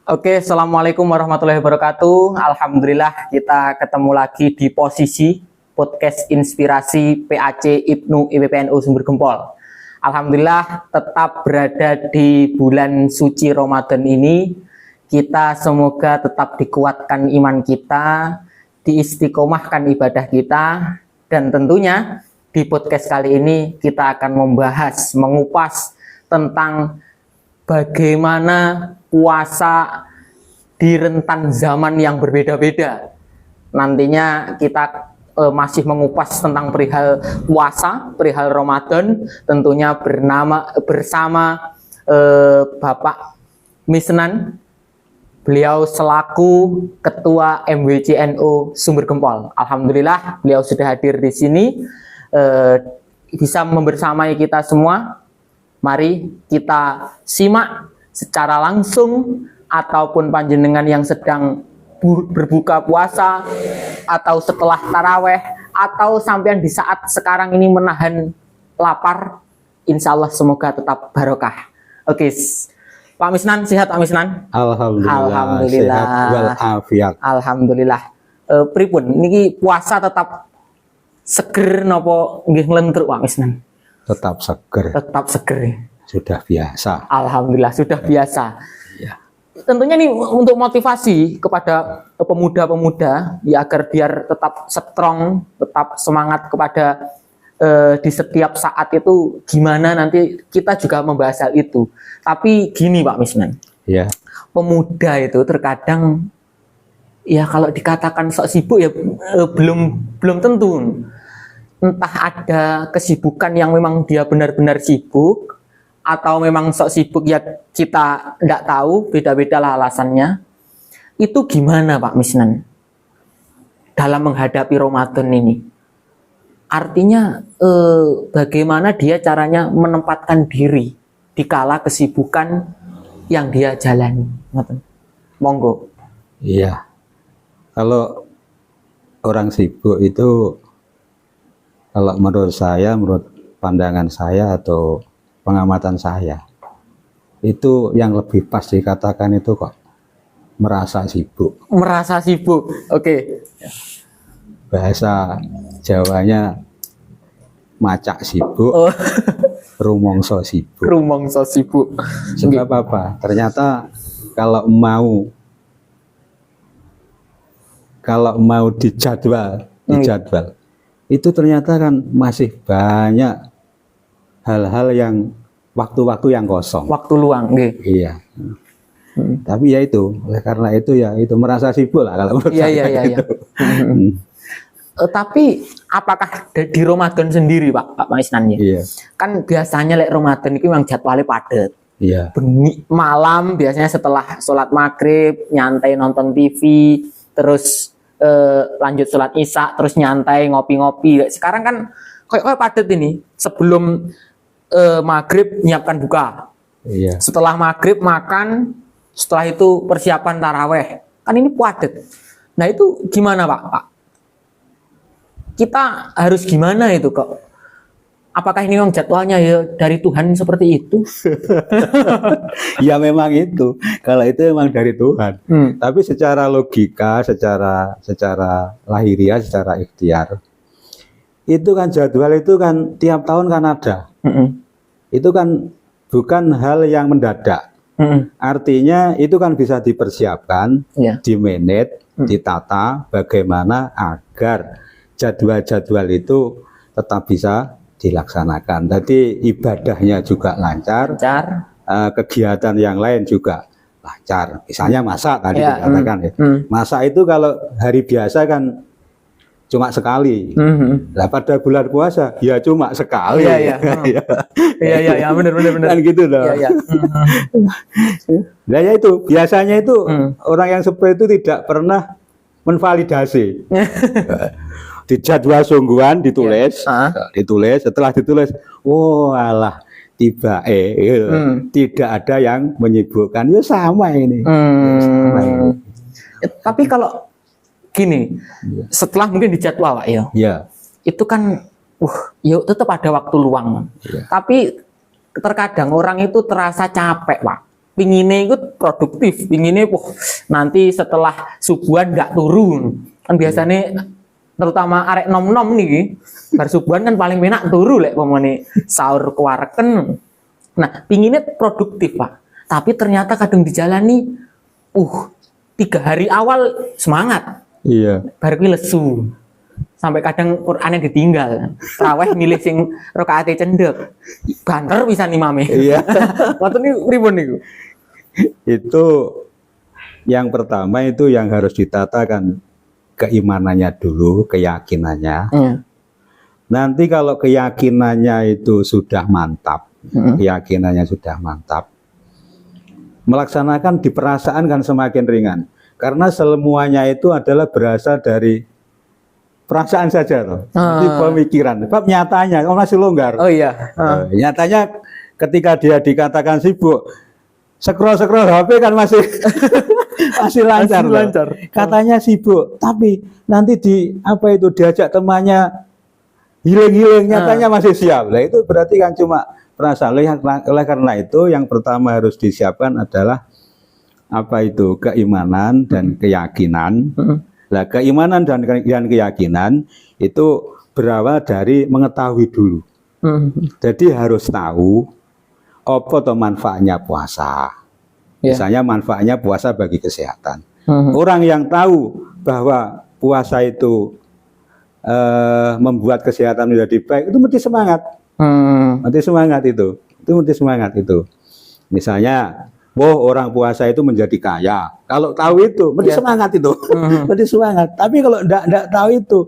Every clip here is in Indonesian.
Oke, assalamualaikum warahmatullahi wabarakatuh. Alhamdulillah kita ketemu lagi di posisi podcast inspirasi PAC Ibnu IPPNU Sumber Gempol. Alhamdulillah tetap berada di bulan suci Ramadan ini. Kita semoga tetap dikuatkan iman kita, diistiqomahkan ibadah kita, dan tentunya di podcast kali ini kita akan membahas, mengupas tentang bagaimana puasa di rentan zaman yang berbeda-beda. Nantinya kita masih mengupas tentang perihal puasa, perihal Ramadan, tentunya bersama Bapak Misnan. Beliau selaku Ketua MWCNU Sumber Gempol. Alhamdulillah beliau sudah hadir di sini, bisa membersamai kita semua. Mari kita simak secara langsung ataupun panjenengan yang sedang berbuka puasa atau setelah taraweh atau sampean di saat sekarang ini menahan lapar, insya Allah semoga tetap barokah. Oke, Pak Misnan, sehat Pak Misnan? Alhamdulillah. Sehat walafiat. Alhamdulillah. Pripun niki puasa tetap seger napa nggih nglentruk Pak Misnan? Tetap seger. Tetap seger. Sudah biasa. Alhamdulillah sudah biasa. Ya. Tentunya ini untuk motivasi kepada pemuda-pemuda ya agar biar tetap strong, tetap semangat kepada di setiap saat itu gimana nanti kita juga membahas hal itu. Tapi gini Pak Misnan. Ya. Pemuda itu terkadang ya kalau dikatakan sok sibuk ya belum tentu. Entah ada kesibukan yang memang dia benar-benar sibuk atau memang sok sibuk ya kita tidak tahu, beda-beda lah alasannya. Itu gimana Pak Misnan dalam menghadapi Ramadan ini? Artinya bagaimana dia caranya menempatkan diri di kala kesibukan yang dia jalani. Monggo. Iya. Kalau orang sibuk itu, kalau menurut saya, menurut pandangan saya atau pengamatan saya, itu yang lebih pas dikatakan itu kok merasa sibuk. Merasa sibuk, oke. Bahasa Jawanya macak sibuk, Oh. rumongso sibuk. Rumongso sibuk. Sebab apa? Ternyata kalau mau dijadwal, itu ternyata kan masih banyak hal-hal yang waktu-waktu yang kosong. Waktu luang, nggih. Iya. Tapi ya itu, oleh karena itu ya itu merasa sibuk lah kalau menurut saya. Iya. Tapi apakah di Ramadan sendiri Pak Misnan ya? Iya. Kan biasanya Ramadan itu memang jadwalnya padat. Iya. Malam biasanya setelah sholat maghrib nyantai nonton TV, terus lanjut sholat isya, terus nyantai ngopi-ngopi. Sekarang kan kayak padat ini. Sebelum maghrib nyiapkan buka. Iya. Setelah maghrib makan, setelah itu persiapan taraweh. Kan ini padat. Nah itu gimana Pak? Kita harus gimana itu kok? Apakah ini memang jadwalnya ya dari Tuhan seperti itu? Ya memang itu. Kalau itu memang dari Tuhan. Tapi secara logika, secara lahiriah, secara ikhtiar, itu kan jadwal itu kan tiap tahun kan ada. Itu kan bukan hal yang mendadak. Artinya itu kan bisa dipersiapkan, dimanage, ditata bagaimana agar jadwal-jadwal itu tetap bisa dilaksanakan. Jadi ibadahnya juga lancar. Kegiatan yang lain juga lancar. Misalnya masak tadi dikatakan ya. Masak itu kalau hari biasa kan cuma sekali. Lah pada bulan puasa ya cuma sekali. Iya, benar. Kan gitu loh. Nah ya itu biasanya itu orang yang seperti itu tidak pernah menvalidasi. Dijadwal sungguhan ditulis, setelah ditulis, alah tiba tidak ada yang menyibukkan. Ya sama ini. Tapi kalau gini, setelah mungkin dijadwal Pak ya, itu kan ya tetap ada waktu luang. Tapi terkadang orang itu terasa capek Pak. pinginnya itu produktif, pinginnya nanti setelah subuhan nggak turun. Kan biasanya terutama arek nom-nom nih, bar subuhan kan paling enak turu lek pemene sahur kewareken. Nah, pinginnya produktif, Pak. Tapi ternyata kadang dijalani 3 hari awal semangat. Iya. Bar kuwi lesu. Sampai kadang Qur'annya ditinggal. Traweh milih sing rakaate cendek. Banter pisan imame. Iya. Ngoten niku pripun niku? Itu yang pertama itu yang harus ditatakan keimanannya dulu, keyakinannya. Nanti kalau keyakinannya itu sudah mantap, keyakinannya sudah mantap, melaksanakan di perasaan kan semakin ringan. Karena semuanya itu adalah berasal dari perasaan saja loh, di pemikiran. Sebab nyatanya masih longgar. Oh iya. Nyatanya ketika dia dikatakan sibuk, scroll HP kan masih masih lancar. Masih lancar. Katanya sibuk, tapi nanti diajak temannya hilang-hilang, nyatanya masih siap. Nah itu berarti kan cuma perasaan. Oleh karena itu yang pertama harus disiapkan adalah keimanan dan keyakinan. Nah, keimanan dan keyakinan itu berawal dari mengetahui dulu. Jadi harus tahu apa toh manfaatnya puasa. Misalnya manfaatnya puasa bagi kesehatan. Orang yang tahu bahwa puasa itu membuat kesehatan menjadi baik, itu mesti semangat. Mesti semangat itu. Itu mesti semangat itu. Misalnya orang puasa itu menjadi kaya. Kalau tahu itu, mesti semangat itu. Mesti semangat. Tapi kalau enggak tahu itu,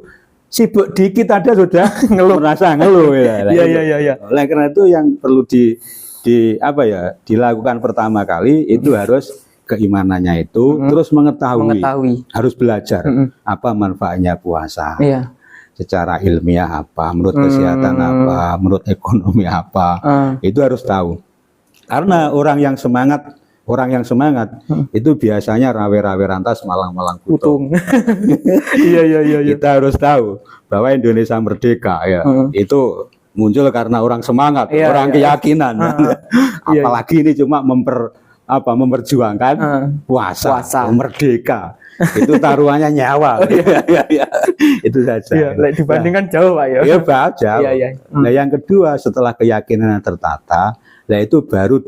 sibuk dikit aja sudah merasa ngeluh. Iya. Oleh karena itu yang perlu dilakukan pertama kali itu harus keimanannya itu, terus mengetahui. Harus belajar apa manfaatnya puasa. Iya. Secara ilmiah apa, menurut kesehatan apa, menurut ekonomi apa. Itu harus tahu. Karena orang yang semangat itu biasanya rawe-rawe rantas malang-malang putung. Iya. Kita harus tahu bahwa Indonesia merdeka itu muncul karena orang semangat, orang keyakinan. Apalagi ini cuma memperjuangkan puasa. Merdeka. Itu taruhannya nyawa. Itu saja. Dibandingkan jauh, Pak ya. Iya, jauh. Nah, yang kedua setelah keyakinan tertata, nah itu baru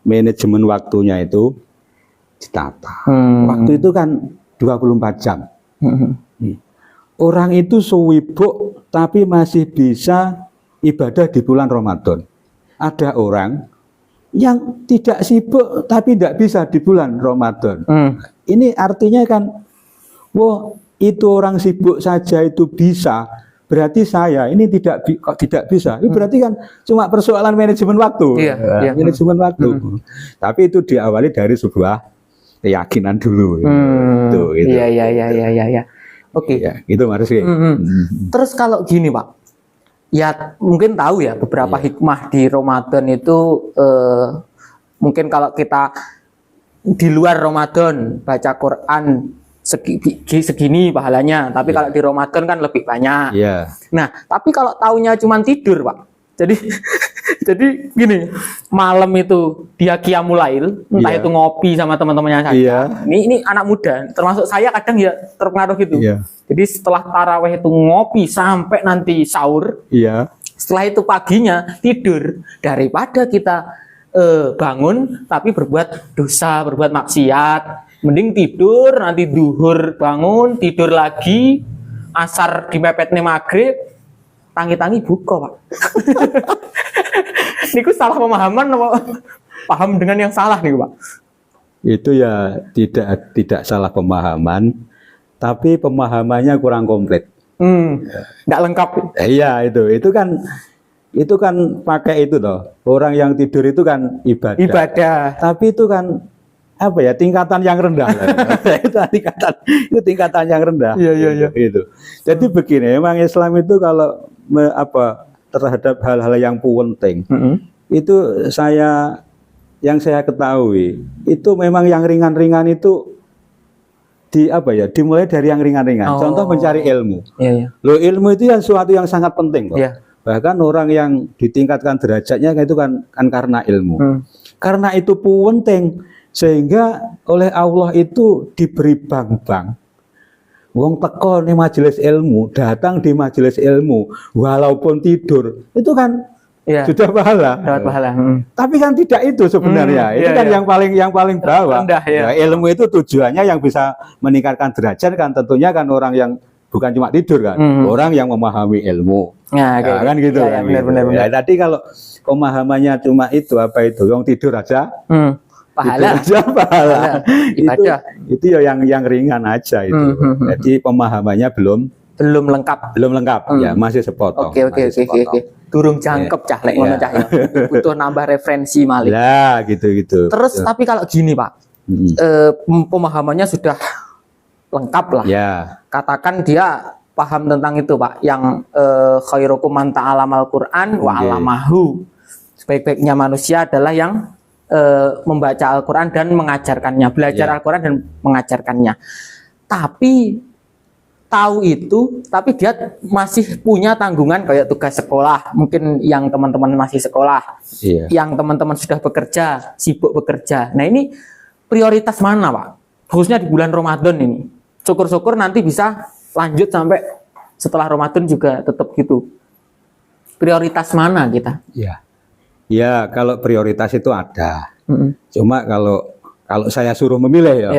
manajemen waktunya itu ditata. Waktu itu kan 24 jam. Orang itu sibuk tapi masih bisa ibadah di bulan Ramadan. Ada orang yang tidak sibuk tapi tidak bisa di bulan Ramadan. Ini artinya kan, itu orang sibuk saja itu bisa. Berarti saya ini tidak bisa. Itu berarti kan cuma persoalan manajemen waktu. Manajemen waktu. Tapi itu diawali dari sebuah keyakinan dulu. Itu. Iya. Oke. Ya, itu Mas. Terus kalau gini, Pak. Ya mungkin tahu ya beberapa hikmah di Ramadan itu mungkin kalau kita di luar Ramadan baca Quran segini pahalanya, tapi kalau di Ramadan kan lebih banyak. Nah, tapi kalau taunya cuma tidur, Pak. Jadi gini, malam itu dia qiyamul lail, entah itu ngopi sama teman-temannya saja. Ini anak muda, termasuk saya kadang ya terpengaruh gitu. Jadi setelah taraweh itu ngopi sampai nanti sahur. Setelah itu paginya tidur, daripada kita bangun tapi berbuat dosa, berbuat maksiat. Mending tidur, nanti duhur bangun, tidur lagi, asar dimepetne maghrib, tangi-tangi buka, Pak. Niku salah pemahaman apa paham dengan yang salah nih, Pak? Itu ya tidak salah pemahaman, tapi pemahamannya kurang komplit. Nggak lengkap. Iya, itu kan pakai itu toh. Orang yang tidur itu kan ibadah. Tapi itu kan tingkatan yang rendah. itu tingkatan yang rendah. Iya. Itu. Jadi begini, memang Islam itu kalau terhadap hal-hal yang penting, itu yang saya ketahui, itu memang yang ringan-ringan itu dimulai dari yang ringan-ringan. Contoh mencari ilmu. Loh, ilmu itu suatu yang sangat penting kok. Bahkan orang yang ditingkatkan derajatnya itu kan karena ilmu. Karena itu penting sehingga oleh Allah itu diberi bank-bank. Wong teko nih majelis ilmu, datang di majelis ilmu, walaupun tidur, itu kan sudah pahala. Dapat pahala. Tapi kan tidak itu sebenarnya. Itu kan yang paling bawah. Rendah, ya, ilmu itu tujuannya yang bisa meningkatkan derajat kan tentunya kan orang yang bukan cuma tidur kan, orang yang memahami ilmu. Nah, kan gitu. Ya, benar. Ya, tadi kalau pemahamannya cuma itu apa itu, yang tidur aja. Pahala. Pahala. Ibadah. Itu ya yang ringan aja itu. Jadi pemahamannya belum lengkap. Ya, masih sepotong. Oke. Durung jangkep cah lek ngono cah ya. Butuh nambah referensi malih. Ya, gitu. Terus tapi kalau gini, Pak. Pemahamannya sudah lengkap lah. Ya. Katakan dia paham tentang itu, Pak. Yang khairukum man ta'alamal Qur'an wa 'allamahu. Sebaik-baiknya manusia adalah yang membaca Al-Quran dan mengajarkannya, belajar Al-Quran dan mengajarkannya. Tapi tahu itu, tapi dia masih punya tanggungan kayak tugas sekolah. Mungkin yang teman-teman masih sekolah, yang teman-teman sudah bekerja, sibuk bekerja. Nah ini prioritas mana, Pak? Khususnya di bulan Ramadan ini. Syukur-syukur nanti bisa lanjut sampai setelah Ramadan juga tetap gitu. Prioritas mana kita? Ya, kalau prioritas itu ada. Cuma kalau saya suruh memilih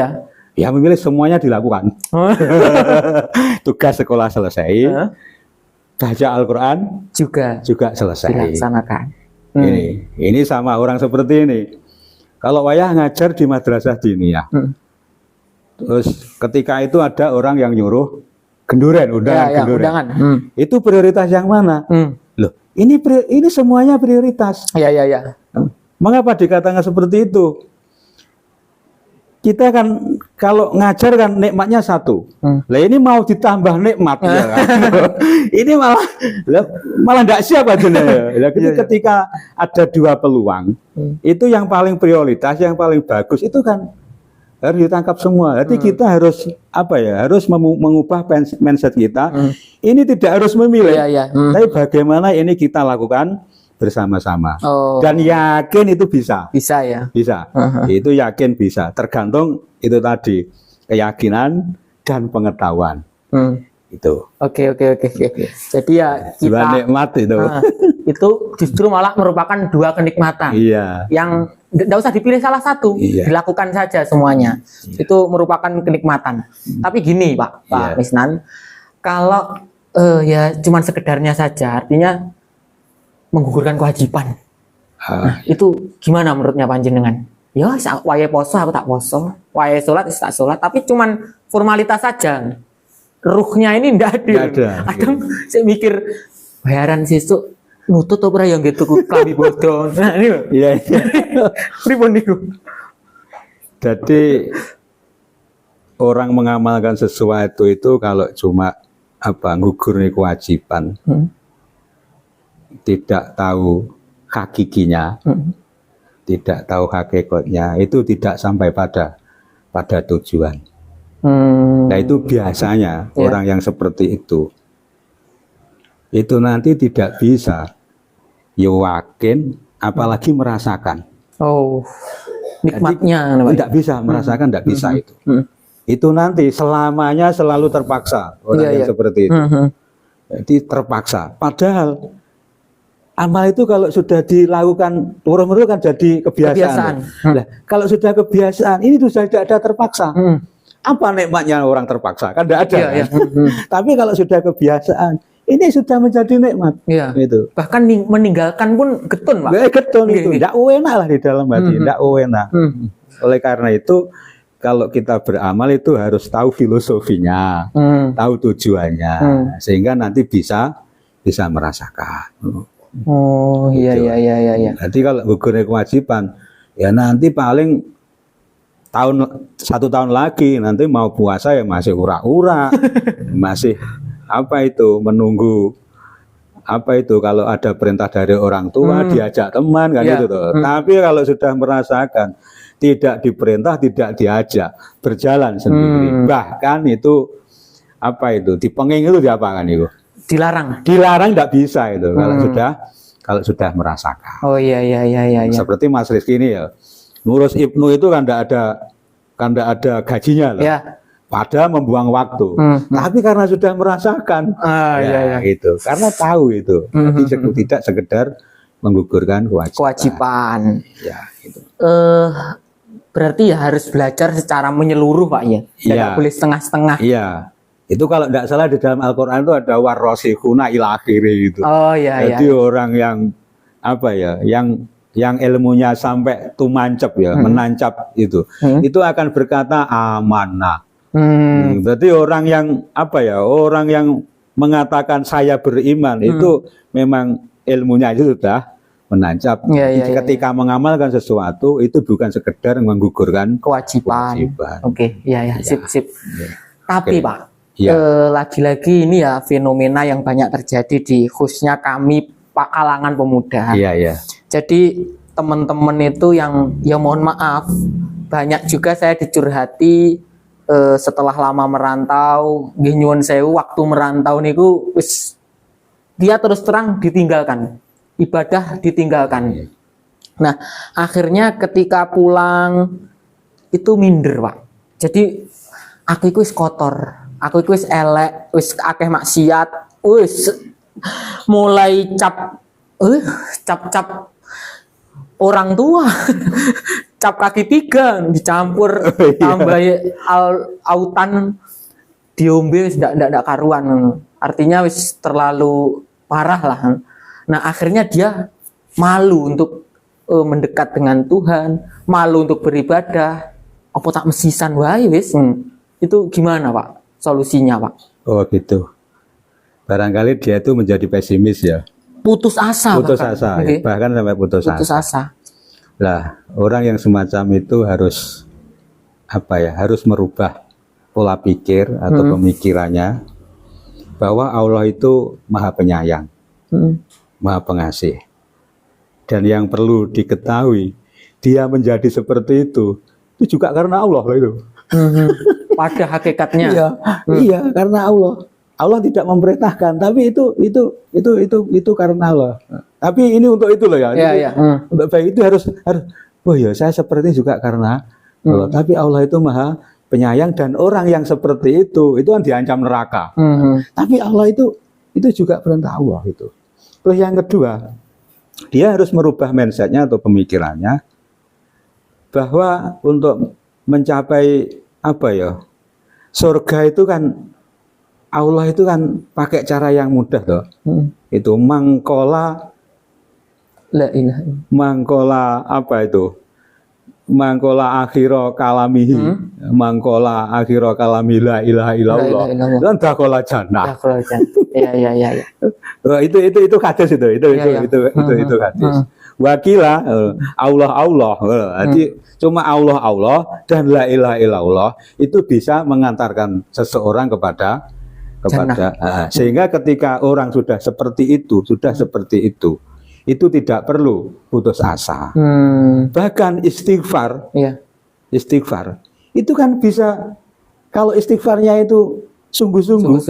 ya memilih semuanya dilakukan. Tugas sekolah selesai, baca Al-Quran juga selesai. Dilaksanakan. Ini sama orang seperti ini. Kalau wayah ngajar di madrasah diniyah, terus ketika itu ada orang yang nyuruh undangan. Itu prioritas yang mana? Loh, ini semuanya prioritas. Ya. Mengapa dikatakan seperti itu? Kita kan kalau ngajar kan nikmatnya satu. Lah ini mau ditambah nikmat ya kan? Ini malah tidak siap aja. Ketika ada dua peluang, itu yang paling prioritas, yang paling bagus itu kan harus ditangkap semua. Jadi kita harus harus mengubah mindset kita. Ini tidak harus memilih, tapi bagaimana ini kita lakukan bersama-sama. Dan yakin itu bisa. Bisa ya. Bisa. Itu yakin bisa. Tergantung itu tadi keyakinan dan pengetahuan. Itu. Oke. Jadi ya kita nikmat itu. Itu justru malah merupakan dua kenikmatan. Yang tidak usah dipilih salah satu, dilakukan saja semuanya. Itu merupakan kenikmatan. Tapi gini, Pak Misnan, kalau ya cuman sekedarnya saja, artinya menggugurkan kewajiban. Itu gimana menurutnya panjenengan? Ya, wae poso aku tak poso, wae salat tak salat, tapi cuman formalitas saja. Ruhnya ini ndak ada. Kadang saya mikir bayaran sesuk nutut ora yang gitu klambi bodoh. Nah, ini. Iya. Pripun niku? Jadi orang mengamalkan sesuatu itu kalau cuma ngugurnya kewajiban, tidak tahu hakikinya, tidak tahu hakikatnya, itu tidak sampai pada tujuan. Nah itu biasanya orang yang seperti itu nanti tidak bisa yakin, apalagi merasakan. Nikmatnya. Tidak bisa merasakan, tidak bisa itu. Itu nanti selamanya selalu terpaksa orang yang seperti itu. Jadi terpaksa. Padahal amal itu kalau sudah dilakukan turun-menurun kan jadi kebiasaan. Nah, kalau sudah kebiasaan, ini sudah tidak ada terpaksa. Apa nikmatnya orang terpaksa? Kan tidak ada. Tapi kalau sudah kebiasaan, ini sudah menjadi nikmat. Itu. Bahkan meninggalkan pun getun, Pak. Getun itu. Tidak enak lah di dalam hati. Tidak enak. Oleh karena itu, kalau kita beramal itu harus tahu filosofinya, tahu tujuannya, sehingga nanti bisa merasakan. Iya. Nanti kalau gugurnya kewajiban, ya nanti paling satu tahun lagi nanti mau puasa ya masih ura-ura, masih menunggu kalau ada perintah dari orang tua diajak teman kan gitu tuh. Tapi kalau sudah merasakan tidak diperintah, tidak diajak, berjalan sendiri, bahkan itu dipenging itu diapakan itu? Dilarang tidak bisa itu. Kalau kalau sudah merasakan. Oh iya. Seperti Mas Rizky ini ya, ngurus Ibnu itu kan tidak ada gajinya loh. Ya. Pada membuang waktu. Tapi karena sudah merasakan, itu. Karena tahu itu. Jadi tidak sekedar menggugurkan kewajiban. Ya, gitu. Berarti ya harus belajar secara menyeluruh Pak ya. Tidak boleh setengah-setengah. Iya. Itu kalau tidak salah di dalam Al-Qur'an itu ada warasikhuna ila akhiri gitu. Oh iya. Jadi orang yang apa ya, yang ilmunya sampai tumancep ya, menancap itu akan berkata amanah. Berarti orang yang apa ya, orang yang mengatakan saya beriman itu memang ilmunya itu sudah menancap. Ketika mengamalkan sesuatu itu bukan sekedar menggugurkan kewajiban. Oke, sip. Tapi Pak, lagi-lagi ini ya fenomena yang banyak terjadi di khususnya kami Pak kalangan pemuda. Jadi teman-teman itu yang ya mohon maaf, banyak juga saya dicurhati setelah lama merantau, nggih nyuwun sewu waktu merantau niku wis dia terus terang ditinggalkan. Ibadah ditinggalkan. Nah, akhirnya ketika pulang itu minder, Pak. Jadi aku iku wis kotor, aku iku wis elek, wis akeh maksiat, wis mulai cap orang tua. Cap kaki 3 dicampur tambah autan diombe wis ndak karuan. Artinya wis terlalu parah lah. Nah, akhirnya dia malu untuk mendekat dengan Tuhan, malu untuk beribadah. Apa tak mesisan wae wis. Itu gimana, Pak? Solusinya, Pak? Oh, gitu. Barangkali dia itu menjadi pesimis ya. Putus asa. Bahkan sampai putus asa. Lah, orang yang semacam itu harus harus merubah pola pikir atau pemikirannya bahwa Allah itu Maha Penyayang. Maha Pengasih. Dan yang perlu diketahui, dia menjadi seperti itu juga karena Allah itu. Pada hakikatnya. Iya, karena Allah. Allah tidak memerintahkan, tapi itu karena Allah. Tapi ini untuk itu loh ya. Untuk baik itu harus oh ya, saya seperti juga karena Allah. Tapi Allah itu Maha Penyayang dan orang yang seperti itu kan diancam neraka. Tapi Allah itu juga perintah Allah itu. Terus yang kedua, dia harus merubah mindsetnya atau pemikirannya bahwa untuk mencapai surga itu kan Allah itu kan pakai cara yang mudah toh. Itu mangkola mangkola akhiro kalamihi, mangkola akhiro kalami la ilaha illallah dan dakola jannah. Iya. Itu hadis itu hadis. Wakila Allah. Jadi cuma Allah dan la ilaha illallah itu bisa mengantarkan seseorang kepada sehingga ketika orang sudah seperti itu tidak perlu putus asa. Bahkan istighfar itu kan bisa, kalau istighfarnya itu sungguh-sungguh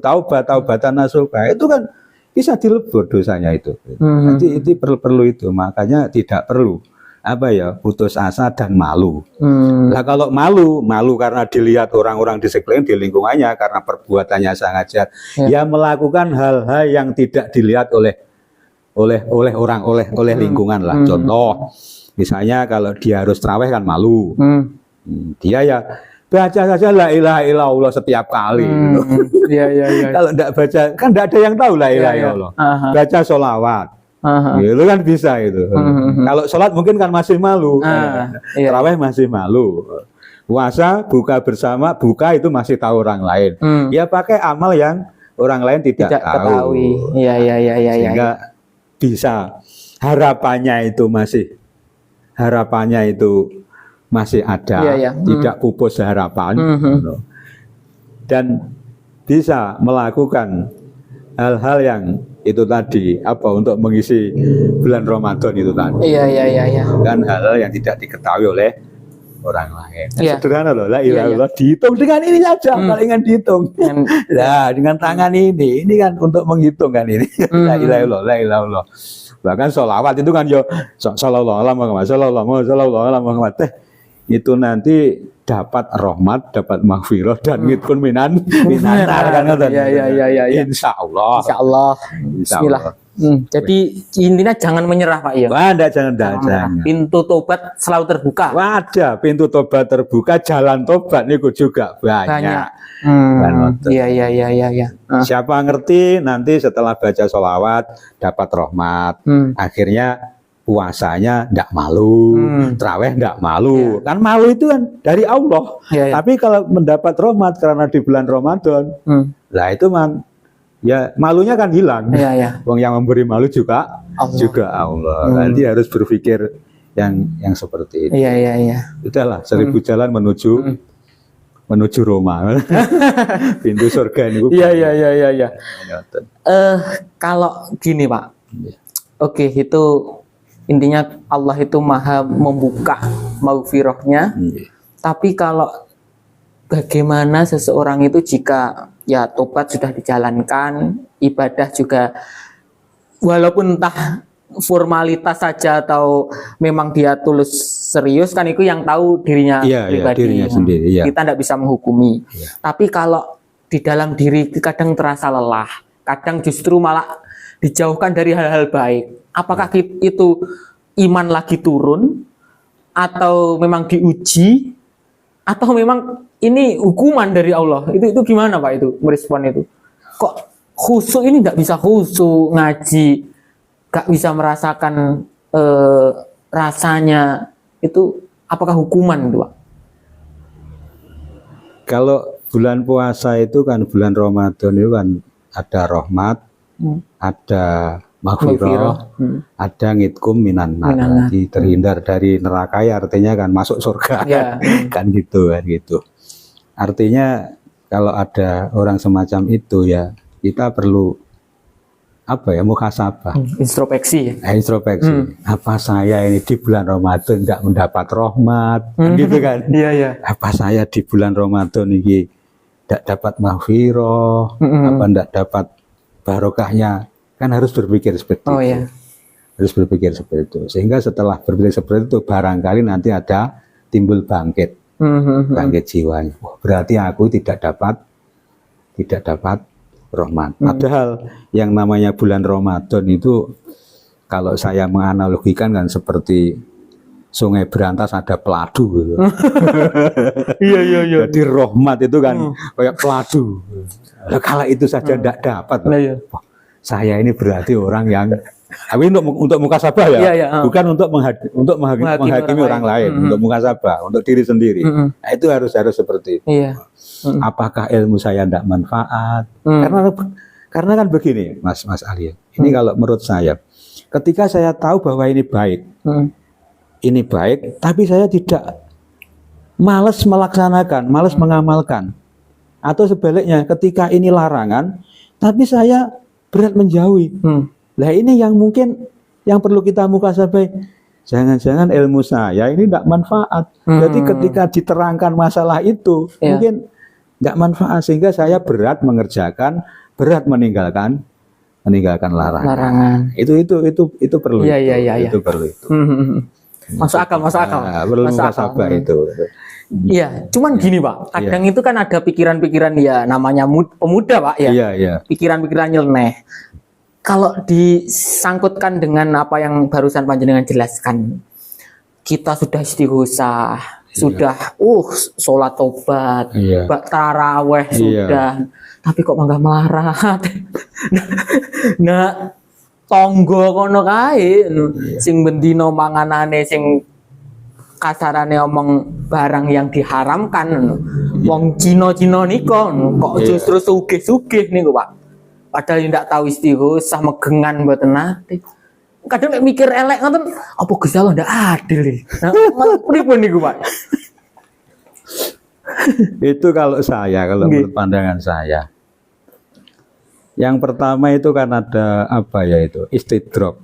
taubatan nasuha, itu kan bisa dilebur dosanya itu. Jadi itu perlu itu, makanya tidak perlu putus asa dan malu. Nah, kalau malu karena dilihat orang-orang di sekeliling, di lingkungannya karena perbuatannya sangat jahat, ya melakukan hal-hal yang tidak dilihat oleh lingkungan lah. Contoh, misalnya kalau dia harus tarawih kan malu. Dia ya baca saja la ilaha illallah setiap kali. Kalau tidak baca kan tidak ada yang tahu la ilaha illallah. Baca sholawat. Itu kan bisa itu. Kalau sholat mungkin kan masih malu. Tarawih masih malu. Puasa buka bersama, itu masih tahu orang lain. Ya pakai amal yang orang lain tidak tahu. Sehingga bisa harapannya itu masih ada, tidak pupus harapan, dan bisa melakukan hal-hal yang itu tadi untuk mengisi bulan Ramadan itu tadi. Iya. Kan hal-hal yang tidak diketahui oleh orang lain. Iya. Sederhana loh, la ilaha Iya, iya. illallah dihitung dengan ini saja, kalau ingin dihitung. Nah, dengan tangan ini kan untuk menghitung kan ini. La ilaha illallah, la ilaha illallah. Bahkan sholawat itu kan yo sallallahu alaihi Muhammad. Itu nanti dapat rahmat, dapat maghfirah dan ngitun minan kan ngoten. Iya. Insyaallah. Insyaallah. Bismillah. Jadi intinya jangan menyerah Pak ya. Wah, jangan. Pintu tobat selalu terbuka. Wadah, pintu tobat terbuka, jalan tobat niku juga banyak. Iya. Siapa ngerti nanti setelah baca sholawat dapat rahmat, akhirnya puasanya ndak malu, traweh ndak malu. Kan malu itu kan dari Allah. Tapi kalau mendapat rahmat karena di bulan Ramadan, lah itu ya malunya kan hilang. Wong yang memberi malu juga Allah. Nanti harus berpikir yang seperti itu. Iya. Itulah 1000 jalan menuju Roma. Pintu surga ini. Iya. Kalau gini Pak. Oke, itu intinya Allah itu maha membuka maghfirahnya. Tapi kalau bagaimana seseorang itu jika ya tobat sudah dijalankan, ibadah juga walaupun entah formalitas saja atau memang dia tulus serius, kan itu yang tahu dirinya pribadi. Dirinya sendiri, Kita tidak bisa menghukumi. Tapi kalau di dalam diri kadang terasa lelah, kadang justru malah dijauhkan dari hal-hal baik. Apakah itu iman lagi turun atau memang diuji atau memang ini hukuman dari Allah? Itu gimana Pak itu merespon itu? Kok khusyuk ini nggak bisa khusyuk ngaji, nggak bisa merasakan rasanya, itu apakah hukuman itu Pak? Kalau bulan puasa itu kan bulan Ramadan itu kan ada rahmat, ada maghfirah, ada ngitkum minan nar, terhindar dari neraka, ya artinya kan masuk surga. kan gitu. Artinya kalau ada orang semacam itu ya kita perlu muhasabah, introspeksi. Apa saya ini di bulan Ramadan tidak mendapat rahmat, gitu kan? Iya. Apa saya di bulan Ramadan ini tidak dapat maghfirah, apa tidak dapat barokahnya? Kan harus berpikir seperti itu. Harus berpikir seperti itu. Sehingga setelah berpikir seperti itu, barangkali nanti ada timbul bangkit jiwanya. Berarti aku tidak dapat rahmat. Padahal yang namanya bulan Ramadan itu, kalau saya menganalogikan kan seperti sungai berantas ada peladu gitu. Iya. Jadi rahmat itu kan kayak peladu. Kalau itu saja tidak dapat. Saya ini berarti orang yang untuk muhasabah ya, bukan untuk menghakimi orang lain, untuk muhasabah, untuk diri sendiri. Nah, itu harus seperti itu. Apakah ilmu saya tidak manfaat? Karena kan begini, Mas Ali. Ini kalau menurut saya, ketika saya tahu bahwa ini baik, tapi saya tidak malas melaksanakan, malas mengamalkan, atau sebaliknya, ketika ini larangan, tapi saya berat menjauhi. Lah ini yang mungkin yang perlu kita muhasabah. Jangan-jangan ilmu saya ini tidak manfaat. Jadi ketika diterangkan masalah itu mungkin tidak manfaat, sehingga saya berat mengerjakan, berat meninggalkan larangan. Itu perlu. Itu perlu. Masuk akal. Perlu muhasabah itu. Iya, cuman gini Pak, kadang itu kan ada pikiran-pikiran ya namanya pemuda Pak ya. Iya. Pikiran-pikiran nyeleneh. Kalau disangkutkan dengan apa yang barusan panjenengan jelaskan, kita sudah istighosa, sudah sholat tobat, taraweh sudah, tapi kok malah melarat. Nah, tonggo kono kae, sing bendino manganane sing kasarane omong barang yang diharamkan, wong Cina-Cina niko kok justru sugih-sugih niku Pak. Padahal tidak tahu istighosa, megengan mboten nate. Kadang nek mikir elek ngoten, apa Gusti Allah ndak adil iki. Nah, pripun niku Pak? Itu kalau menurut pandangan saya. Yang pertama itu kan ada istidrok.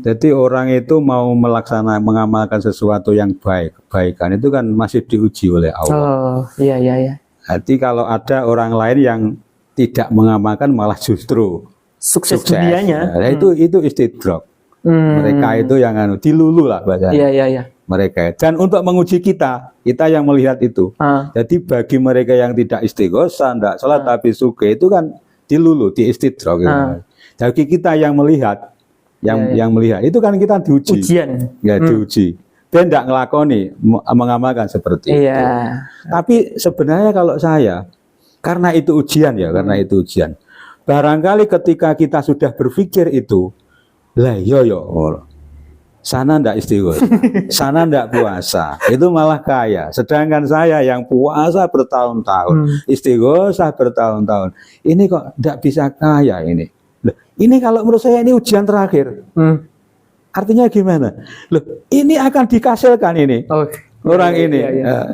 Jadi orang itu mau mengamalkan sesuatu yang baik, kebaikan itu kan masih diuji oleh Allah. Oh, iya iya iya. Jadi kalau ada orang lain yang tidak mengamalkan malah justru Sukses dunianya. Nah, itu istidrok. Mereka itu yang dilulu lah bahasanya. Iya iya iya. Mereka. Dan untuk menguji kita yang melihat itu. Jadi bagi mereka yang tidak istighosah, tidak sholat tapi suge itu kan dilulu, di istidrok. Bagi kita yang melihat, yang melihat itu kan kita diuji. Ujian. Ya diuji. Dan tidak ngelakoni mengamalkan seperti itu. Tapi sebenarnya kalau saya, karena itu ujian ya, karena itu ujian. Barangkali ketika kita sudah berpikir itu, lah yo sana ndak istighosah, sana ndak puasa, itu malah kaya. Sedangkan saya yang puasa bertahun-tahun, istighosah bertahun-tahun, ini kok ndak bisa kaya ini. Loh, ini kalau menurut saya ini ujian terakhir. Artinya gimana? Loh, ini akan dikasilkan ini orang ini.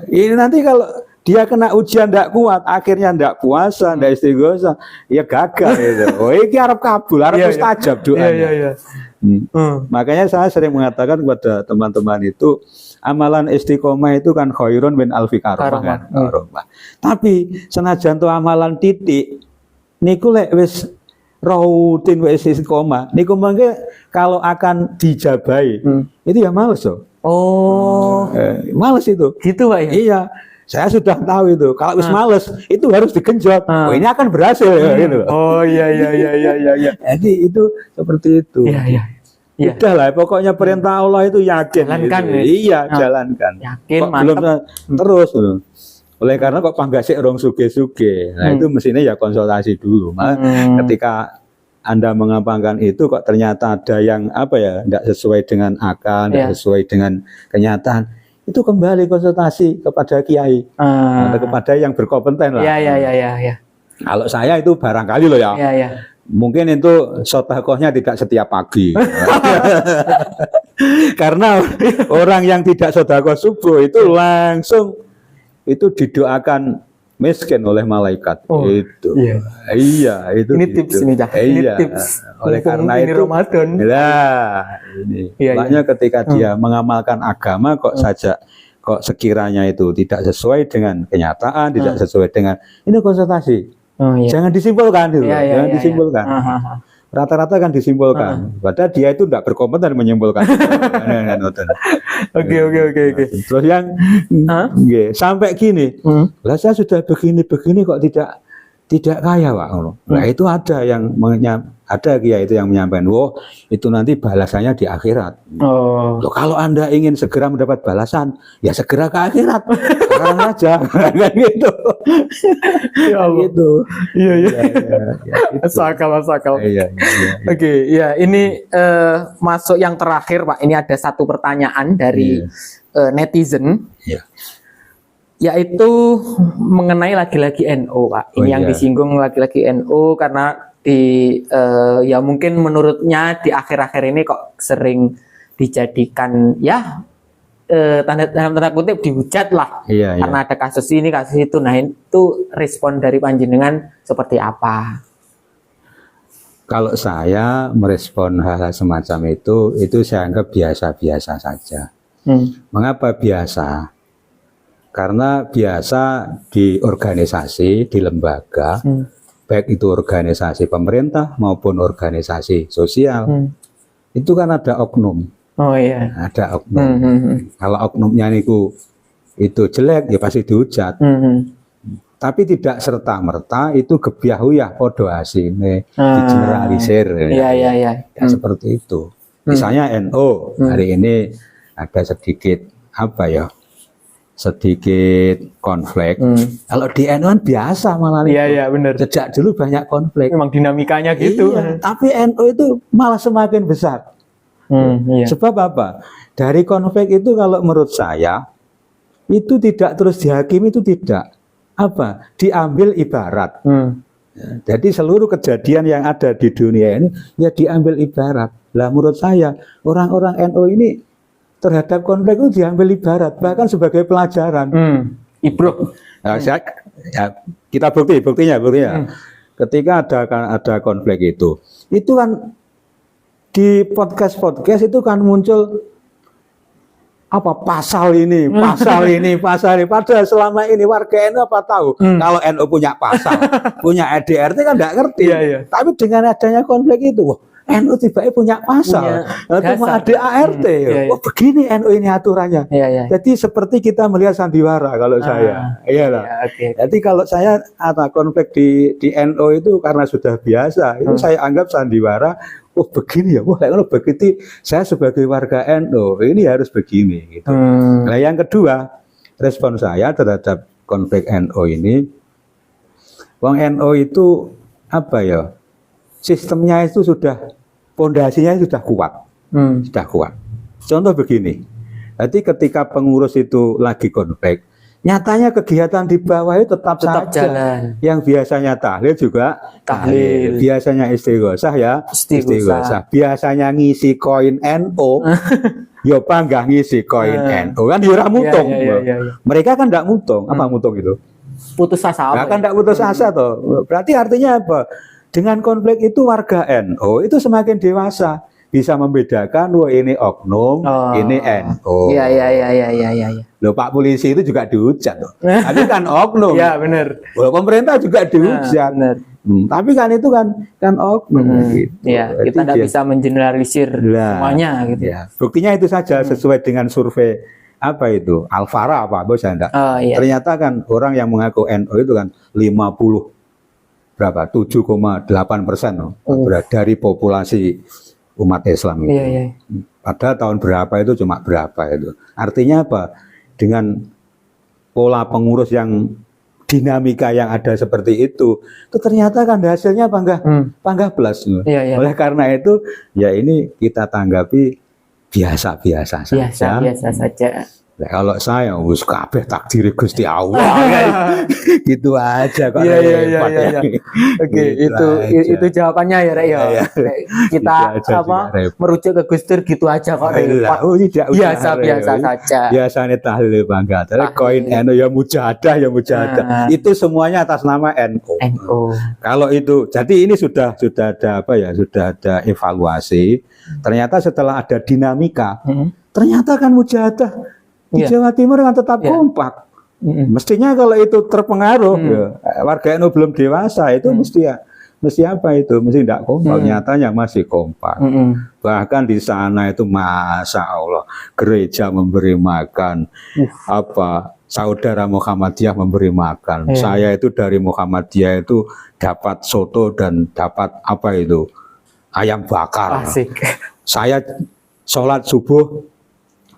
Ini nanti kalau dia kena ujian ndak kuat, akhirnya ndak puasa, ndak istighosah, ya gagal gitu. Oh, ini arep kabul, arep mustajab doanya. Makanya saya sering mengatakan kepada teman-teman itu, amalan istiqomah itu kan khairun min alfi karomah. Tapi senajan to amalan titik niku lek wis rutin wis istiqomah, niku mangke kalau akan dijabai, itu ya males loh. Males itu. Gitu Pak ya? Iya. Saya sudah tahu itu. Kalau wis males, itu harus digenjot. Oh, ini akan berhasil gitu. Oh iya. Jadi itu seperti itu. Iya. Udah lah, pokoknya perintah Allah itu yakin. Jalankan. Gitu. Iya, jalankan. Yakin, kok belum terus. Oleh karena kok panggasik orang suge-suge. Nah, itu mestinya ya konsultasi dulu. Ketika Anda mengamalkan itu kok ternyata ada yang enggak sesuai dengan akal, enggak sesuai dengan kenyataan. Itu kembali konsultasi kepada kiai atau kepada yang berkompeten lah. Iya. Kalau saya itu barangkali loh ya. Iya. Mungkin itu sedekahnya tidak setiap pagi. Karena orang yang tidak sedekah subuh itu langsung itu didoakan miskin oleh malaikat. Itu. Iya, itu. Ini tips ini Cak. Ini tips. Oleh karena ini itu Ramadan. Makanya ketika dia mengamalkan agama kok sekiranya itu tidak sesuai dengan kenyataan, tidak sesuai dengan ini konsultasi. Jangan disimpulkan dulu. Jangan disimpulkan. Rata-rata kan disimpulkan. Padahal dia itu tidak berkompeten menyimpulkan. Oke. Terus yang sampai gini, lah saya sudah begini kok tidak kaya Pak. Nah itu ada yang kiai itu yang menyampaikan, itu nanti balasannya di akhirat. Loh, kalau Anda ingin segera mendapat balasan, ya segera ke akhirat. Sekarang aja, kan gitu. Ya Allah. Gitu. Iya. Gitu. Masakal. Iya. Oke, ya ini masuk yang terakhir Pak. Ini ada satu pertanyaan dari netizen. Iya. Yaitu mengenai laki-laki NU Pak. Ini yang disinggung laki-laki NU karena ya mungkin menurutnya di akhir-akhir ini kok sering dijadikan dalam tanda kutip dihujat lah. Karena ada kasus ini kasus itu. Nah itu respon dari panjenengan seperti apa? Kalau saya merespon hal-hal semacam itu saya anggap biasa-biasa saja. Mengapa biasa? Karena biasa di organisasi, di lembaga, baik itu organisasi pemerintah maupun organisasi sosial, itu kan ada oknum. Ada oknum. Kalau oknumnya itu jelek, ya pasti dihujat. Tapi tidak serta-merta itu gebyahuyah podo asine digeneralisir. Iya. Seperti itu. Misalnya NU hari ini ada sedikit konflik. Kalau di NU kan biasa malah. Iya, benar. Sejak dulu banyak konflik. Memang dinamikanya gitu. Iya, tapi NU itu malah semakin besar. Sebab apa? Dari konflik itu kalau menurut saya itu tidak terus dihakimi, itu tidak. Diambil ibarat. Jadi seluruh kejadian yang ada di dunia ini ya diambil ibarat. Lah menurut saya orang-orang NU ini terhadap konflik itu diambil ibarat, bahkan sebagai pelajaran. Ibro. Nah, kita buktinya. Ketika ada konflik itu kan di podcast itu kan muncul apa pasal ini, padahal selama ini warga NU apa tahu kalau NU punya pasal, punya ADRT kan nggak ngerti. Tapi dengan adanya konflik itu, wah, NU tiba-tiba punya pasal, cuma ada ART. Wah, begini NU ini aturannya. Jadi seperti kita melihat sandiwara kalau saya. Jadi kalau saya konflik di NU itu karena sudah biasa, itu saya anggap sandiwara. Oh begini ya, wah kalau begitu saya sebagai warga NU ini harus begini gitu. Nah yang kedua, respon saya terhadap konflik NU ini, wong NU itu apa ya, sistemnya itu sudah, pondasinya sudah kuat, sudah kuat. Contoh begini, jadi ketika pengurus itu lagi konflik, nyatanya kegiatan di bawah itu tetap saja jalan. Yang biasanya tahlil juga tahlil, biasanya istighosah ya istighosah, biasanya ngisi koin NU ya panggah ngisi koin NU kan ya ora mutung. Mereka kan enggak mutung. Apa mutung itu? Putus asa. Nah, kan enggak putus asa toh. Berarti artinya apa? Dengan konflik itu warga NU itu semakin dewasa, bisa membedakan wah ini oknum, ini NU. Iya. Loh Pak polisi itu juga dihujat loh. Tapi kan oknum. Iya benar. Loh, pemerintah juga dihujat. Tapi kan itu kan oknum. Gitu. Iya, kita tidak bisa mengeneralisir semuanya gitu. Ya. Buktinya itu saja sesuai dengan survei apa itu Alfara apa bos enggak? Ternyata kan orang yang mengaku NU itu kan 7,8% dari populasi umat Islam itu. Pada tahun berapa itu cuma berapa itu. Artinya apa? Dengan pola pengurus yang dinamika yang ada seperti itu ternyata kan hasilnya panggah plus. Oleh karena itu ya ini kita tanggapi biasa-biasa saja. Biasa saja. Nah, kalau saya wis kabeh takdir Gusti Allah gitu aja kok. Oke, itu jawabannya ya Rek ya. Kita merujuk ke Gus Dur gitu aja kok repot. Biasa saja. Biasanya tahlil bangga. Koin NU ya mujahadah. Itu semuanya atas nama NU. Kalau itu jadi ini sudah ada apa ya? Sudah ada evaluasi. Ternyata setelah ada dinamika, ternyata kan mujahadah di Jawa Timur kan tetap kompak. Mestinya kalau itu terpengaruh, warga NU belum dewasa itu mesti apa itu? Mesti tidak kompak. Nyatanya masih kompak. Bahkan di sana itu masya Allah gereja memberi makan, saudara Muhammadiyah memberi makan. Saya itu dari Muhammadiyah itu dapat soto dan dapat apa itu ayam bakar. Asik. Saya sholat subuh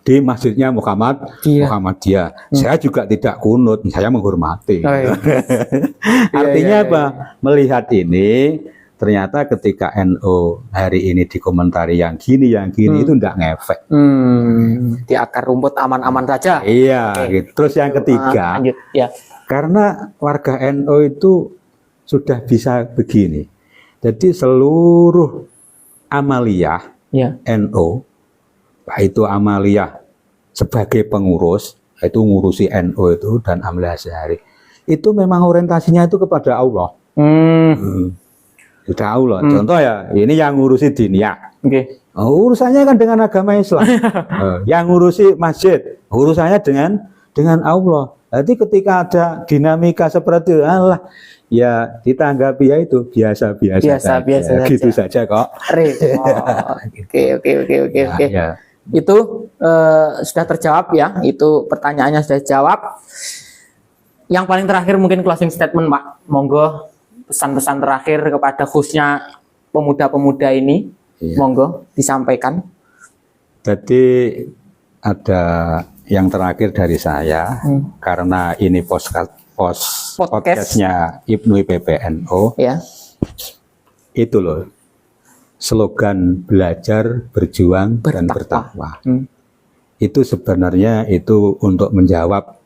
di masjidnya Muhammadiyah. Saya juga tidak kunut, saya menghormati. Artinya apa? Melihat ini, ternyata ketika NU hari ini dikomentari yang gini itu tidak ngefek. Di akar rumput aman-aman saja. Iya. Gitu. Terus yang ketiga, karena warga NU itu sudah bisa begini. Jadi seluruh amaliyah NU, itu amaliyah sebagai pengurus, itu ngurusi NU itu dan amaliyah sehari, itu memang orientasinya itu kepada Allah. Sudah Allah. Contoh ya, ini yang ngurusi diniyah. Urusannya kan dengan agama Islam. Yang ngurusi masjid, urusannya dengan Allah. Jadi ketika ada dinamika seperti itu, ya kita anggapi ya itu biasa gitu saja kok. Oke. Itu sudah terjawab ya. Itu pertanyaannya sudah dijawab. Yang paling terakhir mungkin closing statement Pak. Monggo pesan-pesan terakhir kepada khususnya pemuda-pemuda ini. Monggo disampaikan. Jadi ada yang terakhir dari saya, karena ini podcastnya IPNU IPPNU, itu loh slogan belajar, berjuang, dan bertakwa. Itu sebenarnya itu untuk menjawab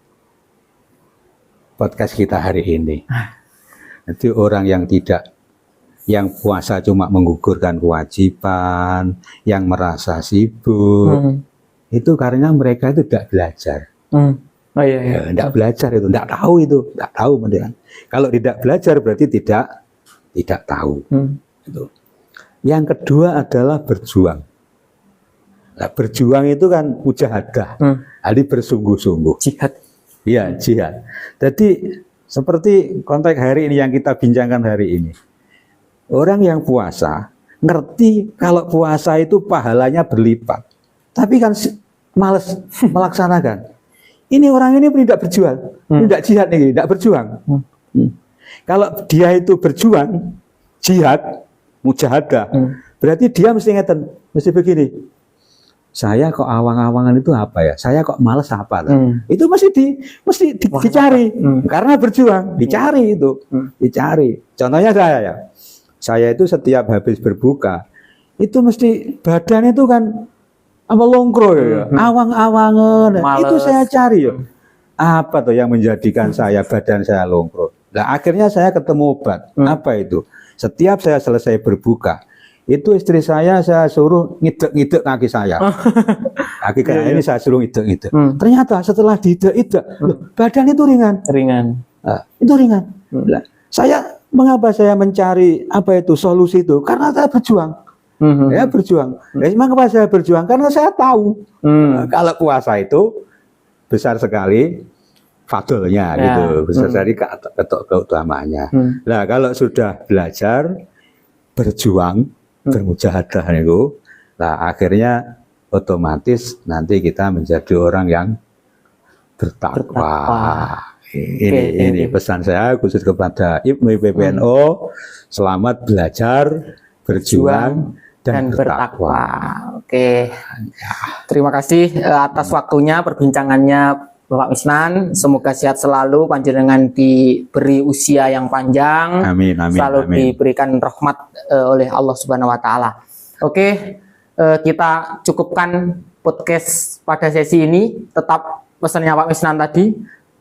podcast kita hari ini. Jadi orang yang puasa cuma menggugurkan kewajiban, yang merasa sibuk, itu karena mereka itu tidak belajar. Tidak belajar itu, tidak tahu mereka. Kalau tidak belajar berarti tidak tahu. Gitu. Yang kedua adalah berjuang. Nah, berjuang itu kan mujahadah, jadi bersungguh-sungguh. Jihad. Iya, jihad. Jadi seperti konteks hari ini yang kita bincangkan hari ini. Orang yang puasa ngerti kalau puasa itu pahalanya berlipat. Tapi kan males melaksanakan. Ini orang ini tidak berjuang, tidak jihad nih, tidak berjuang. Kalau dia itu berjuang, jihad, mujahadah, berarti dia mesti begini. Saya kok awang-awangan itu apa ya? Saya kok males apa? Itu mesti dicari. Karena berjuang, dicari itu, dicari. Contohnya saya itu setiap habis berbuka, itu mesti badan itu kan apa longkro ya, awang-awangan. Itu saya cari ya. Apa tuh yang menjadikan badan saya longkro? Nah, akhirnya saya ketemu obat. Apa itu? Setiap saya selesai berbuka, itu istri saya suruh ngidek-ngidek kaki saya. Kaki kayak ini saya suruh ngidek-ngidek. Ternyata setelah diidek-idek, badan itu ringan. Itu ringan. Mengapa saya mencari solusi itu? Karena saya berjuang. Ya berjuang. Mengapa saya berjuang? Karena saya tahu kalau puasa itu besar sekali fadlnya gitu, besar sekali keutamaannya. Nah, kalau sudah belajar berjuang, bermujahadah itu, nah akhirnya otomatis nanti kita menjadi orang yang bertakwa. Ini pesan saya khusus kepada IPNU IPPNU, selamat belajar, berjuang dan bertakwa. Oke. Terima kasih atas waktunya, perbincangannya Bapak Misnan. Semoga sehat selalu, panjenengan diberi usia yang panjang. Amin, selalu diberikan rahmat oleh Allah Subhanahu wa taala. Oke, kita cukupkan podcast pada sesi ini. Tetap pesannya Pak Misnan tadi,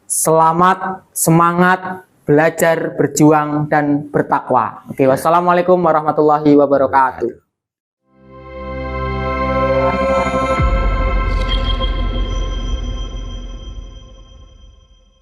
selamat, semangat, belajar, berjuang dan bertakwa. Oke, wassalamualaikum warahmatullahi wabarakatuh.